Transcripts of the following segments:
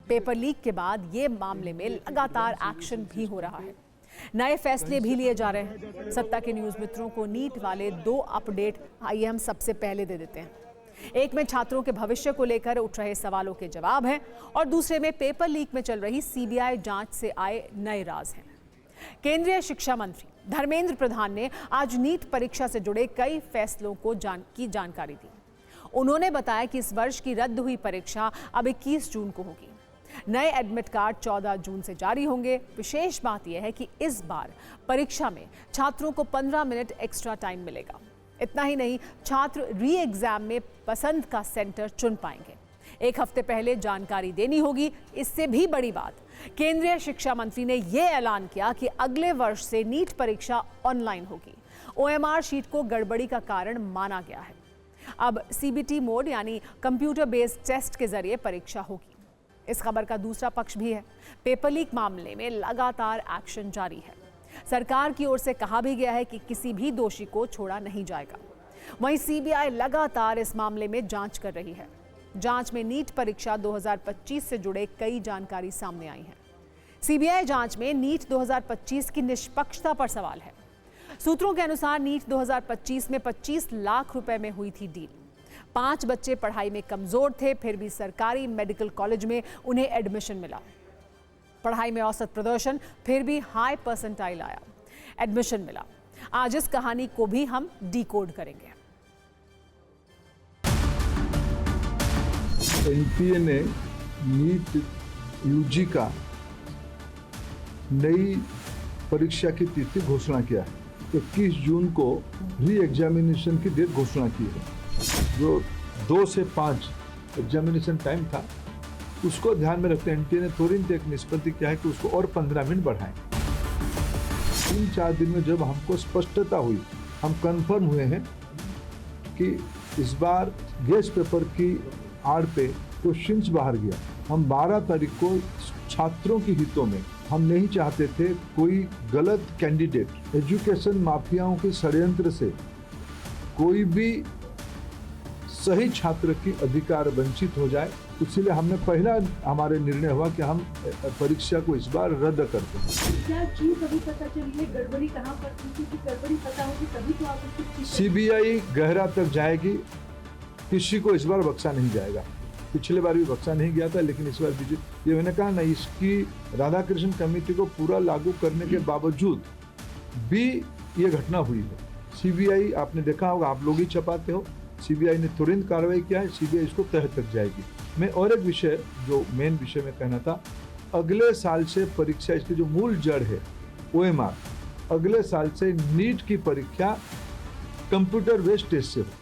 Paper leak के बाद ये मामले में लगातार एक्शन भी हो रहा है। नए फैसले भी लिए जा रहे हैं। सत्ता के न्यूज मित्रों को नीट वाले 2 अपडेट आइए हम सबसे पहले दे देते हैं। एक में छात्रों के भविष्य को लेकर उठ रहे सवालों के जवाब हैं और दूसरे में पेपर लीक में चल रही सीबीआई जांच से आए नए राज हैं। केंद्रीय शिक्षा मंत्री धर्मेंद्र प्रधान ने आज नीट परीक्षा से जुड़े कई फैसलों की जानकारी दी। उन्होंने बताया कि इस वर्ष की रद्द हुई परीक्षा अब 21 जून को होगी। नए एडमिट कार्ड 14 जून से जारी होंगे। विशेष बात यह है कि इस बार परीक्षा में छात्रों को 15 मिनट एक्स्ट्रा टाइम मिलेगा। इतना ही नहीं, छात्र री एग्जाम में पसंद का सेंटर चुन पाएंगे। 1 हफ्ते पहले जानकारी देनी होगी। इससे भी बड़ी बात, केंद्रीय शिक्षा मंत्री ने यह ऐलान किया कि अगले वर्ष से नीट परीक्षा ऑनलाइन होगी। OMR शीट को गड़बड़ी का कारण माना गया है। अब CBT मोड यानी कंप्यूटर बेस्ड टेस्ट के जरिए परीक्षा होगी। इस खबर का दूसरा पक्ष भी है। पेपर लीक मामले में लगातार एक्शन जारी है। सरकार की ओर से कहा भी गया है कि किसी भी दोषी को छोड़ा नहीं जाएगा। वहीं CBI लगातार इस मामले में जांच कर रही है। जांच में नीट परीक्षा 2025 से जुड़े कई जानकारी सामने आई है। CBI जांच में नीट 2025 की निष्पक्षता पर सवाल है। सूत्रों के अनुसार नीट 2025 में 25 लाख रुपए में हुई थी डील। 5 बच्चे पढ़ाई में कमजोर थे, फिर भी सरकारी मेडिकल कॉलेज में उन्हें एडमिशन मिला। पढ़ाई में औसत प्रदर्शन, फिर भी हाई परसेंटाइल आया, एडमिशन मिला। आज इस कहानी को भी हम डिकोड करेंगे। NTA ने नीट UG का नई परीक्षा की तिथि घोषणा किया है। 21 जून को री एग्जामिनेशन की डेट घोषणा की है। जो 2 से 5 एग्जामिनेशन टाइम था, उसको ध्यान में रखते NTA ने तुरंत एक निष्पत्ति किया है कि उसको और 15 मिनट बढ़ाएं। 3-4 दिन में जब हमको स्पष्टता हुई, हम कंफर्म हुए हैं कि इस बार गेस्ट पेपर की आड़ पे क्वेश्चंस बाहर गया। हम 12 तारीख को छात्रों के हितों में हम नहीं चाहते थे कोई गलत कैंडिडेट, एजुकेशन माफियाओं के षड्यंत्र से कोई भी सही छात्र की अधिकार वंचित हो जाए। इसीलिए हमने पहला हमारे निर्णय हुआ कि हम परीक्षा को इस बार रद्द करते हैं। क्या चीज अभी पता चली है, गड़बड़ी कहाँ पर थी? क्योंकि गड़बड़ी पता होगी तभी तो आप CBI गहरा तक जाएगी। किसी को इस बार बख्शा नहीं जाएगा। पिछले बार भी बख्शा नहीं गया था, लेकिन इस बार ये मैंने कहा ना, इसकी राधाकृष्ण कमेटी को पूरा लागू करने के बावजूद भी ये घटना हुई है। CBI आपने देखा होगा, आप लोग ही छपाते हो, CBI ने तुरंत कार्रवाई किया है। CBI इसको तह तक जाएगी। मैं और एक विषय, जो मेन विषय में कहना था, अगले साल से परीक्षा, इसकी जो मूल जड़ है OMR, अगले साल से नीट की परीक्षा कंप्यूटर बेस्ड टेस्ट से हो।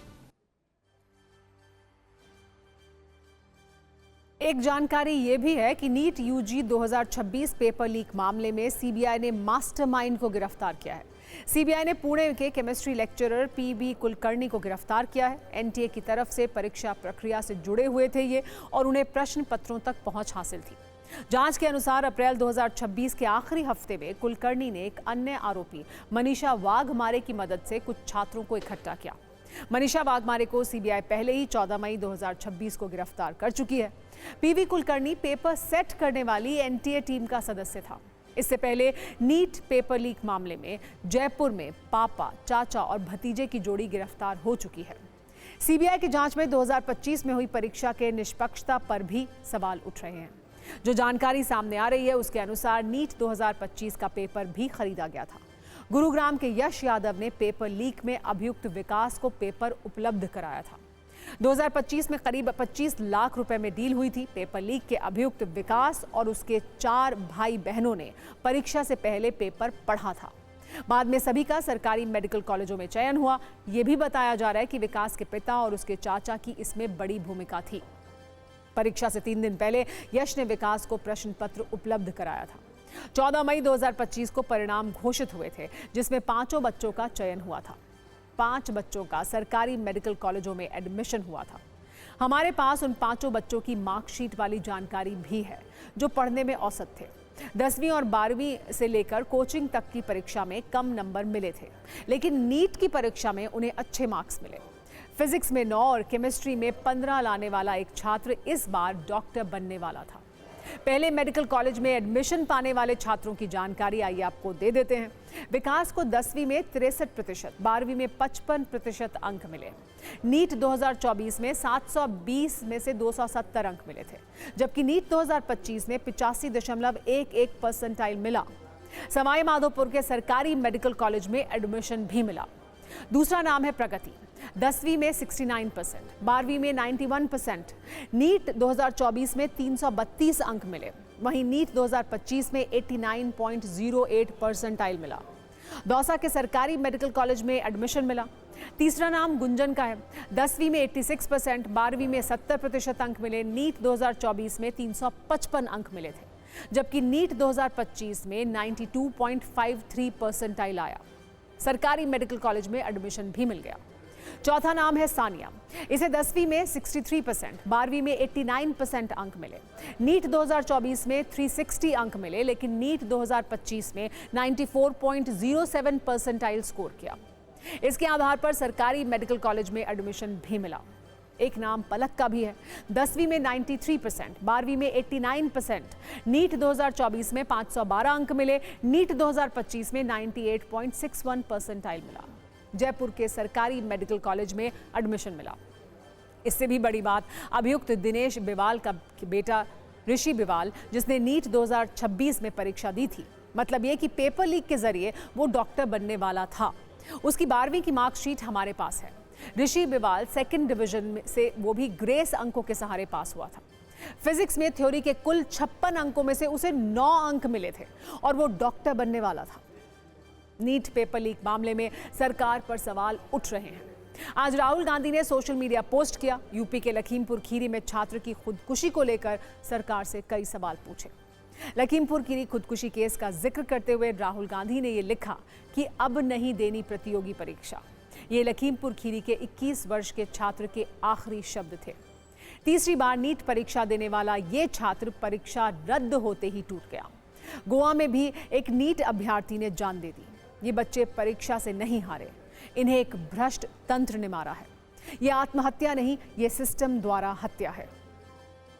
एक जानकारी ये भी है कि नीट UG 2026 पेपर लीक मामले में CBI ने मास्टरमाइंड को गिरफ्तार किया है। CBI ने पुणे के केमिस्ट्री लेक्चरर PB कुलकर्णी को गिरफ्तार किया है। NTA की तरफ से परीक्षा प्रक्रिया से जुड़े हुए थे ये, और उन्हें प्रश्न पत्रों तक पहुंच हासिल थी। जांच के अनुसार अप्रैल 2026 के आखिरी हफ्ते में कुलकर्णी ने एक अन्य आरोपी मनीषा वाघमारे की मदद से कुछ छात्रों को इकट्ठा किया। मनीषा वाघमारे को CBI पहले ही 14 मई 2026 को गिरफ्तार कर चुकी है। PB कुलकर्णी पेपर सेट करने वाली NTA टीम का सदस्य था। इससे पहले नीट पेपर लीक मामले में जयपुर में पापा, चाचा और भतीजे की जोड़ी गिरफ्तार हो चुकी है। CBI की जांच में 2025 में हुई परीक्षा के निष्पक्षता पर भी सवाल उठ रहे हैं। जो जानकारी सामने आ रही है उसके अनुसार नीट 2025 का पेपर भी खरीदा गया था। गुरुग्राम के यश यादव ने पेपर लीक में अभियुक्त विकास को पेपर उपलब्ध कराया था। 2025 में करीब 25 लाख रुपए में डील हुई थी। पेपर लीक के अभियुक्त विकास और उसके 4 भाई बहनों ने परीक्षा से पहले पेपर पढ़ा था। बाद में सभी का सरकारी मेडिकल कॉलेजों में चयन हुआ। यह भी बताया जा रहा है कि विकास के पिता और उसके चाचा की इसमें बड़ी भूमिका थी। परीक्षा से 3 दिन पहले यश ने विकास को प्रश्न पत्र उपलब्ध कराया था। 14 मई 2025 को परिणाम घोषित हुए थे, जिसमें 5 बच्चों का चयन हुआ था। 5 बच्चों का सरकारी मेडिकल कॉलेजों में एडमिशन हुआ था। हमारे पास उन 5 बच्चों की मार्कशीट वाली जानकारी भी है जो पढ़ने में औसत थे। 10वीं और 12वीं से लेकर कोचिंग तक की परीक्षा में कम नंबर मिले थे, लेकिन नीट की परीक्षा में उन्हें अच्छे मार्क्स मिले। फिजिक्स में 9 और केमिस्ट्री में 15 लाने वाला एक छात्र इस बार डॉक्टर बनने वाला था। पहले मेडिकल कॉलेज में एडमिशन पाने वाले छात्रों की जानकारी आइए आपको दे देते हैं। विकास को 10वीं में 63%, 12वीं में 55% अंक मिले। नीट 2024 में 720 में से 270 अंक मिले थे, जबकि नीट 2025 में 85.11 परसेंटाइल मिला। सवाई माधोपुर के सरकारी मेडिकल कॉलेज में एडमिशन भी मिला। दूसरा नाम है प्रगति, 10वीं में 69%, 12वीं में 91%। नीट 2024 में 332 अंक मिले, वहीं नीट 2025 में 89.08 परसेंटाइल मिला। दौसा के सरकारी मेडिकल कॉलेज में एडमिशन मिला। तीसरा नाम गुंजन का है, 10वीं में 86%, 12वीं में 70% अंक मिले। नीट 2024 में 355 अंक मिले थे, जबकि नीट 2025 में 92.53 परसेंटाइल आया। सरकारी मेडिकल कॉलेज में एडमिशन भी मिल गया। चौथा नाम है सानिया, इसे 10वीं में 63%, 12वीं में 89% अंक मिले। नीट 2024 में 360 अंक मिले, लेकिन नीट 2025 में 94.07 परसेंटाइल स्कोर किया। इसके आधार पर सरकारी मेडिकल कॉलेज में एडमिशन भी मिला। एक नाम पलक का भी है, 10वीं में 93%, 12वीं में 89%। नीट 2024 में 512 अंक मिले, नीट 2025 में 98.61 परसेंटाइल मिला। जयपुर के सरकारी मेडिकल कॉलेज में एडमिशन मिला। इससे भी बड़ी बात, अभियुक्त दिनेश बिवाल का बेटा ऋषि बिवाल, जिसने नीट 2026 में परीक्षा दी थी, मतलब ये कि पेपर लीक के जरिए वो डॉक्टर बनने वाला था, उसकी 12वीं की मार्कशीट हमारे पास है। ऋषि बिवाल सेकंड डिवीजन से, वो भी ग्रेस अंकों के सहारे पास हुआ था। फिजिक्स में थ्योरी के कुल 56 अंकों में से उसे 9 अंक मिले थे और वो डॉक्टर बनने वाला था। नीट पेपर लीक मामले में सरकार पर सवाल उठ रहे हैं। आज राहुल गांधी ने सोशल मीडिया पोस्ट किया। यूपी के लखीमपुर खीरी में छात्र की खुदकुशी को लेकर सरकार से कई सवाल पूछे। लखीमपुर खीरी खुदकुशी केस का जिक्र करते हुए राहुल गांधी ने ये लिखा कि अब नहीं देनी प्रतियोगी परीक्षा। ये लखीमपुर खीरी के 21 वर्ष के छात्र के आखिरी शब्द थे। तीसरी बार नीट परीक्षा देने वाला ये छात्र परीक्षा रद्द होते ही टूट गया। गोवा में भी एक नीट अभ्यर्थी ने जान दे दी। ये बच्चे परीक्षा से नहीं हारे, इन्हें एक भ्रष्ट तंत्र ने मारा है। ये आत्महत्या नहीं, ये सिस्टम द्वारा हत्या है।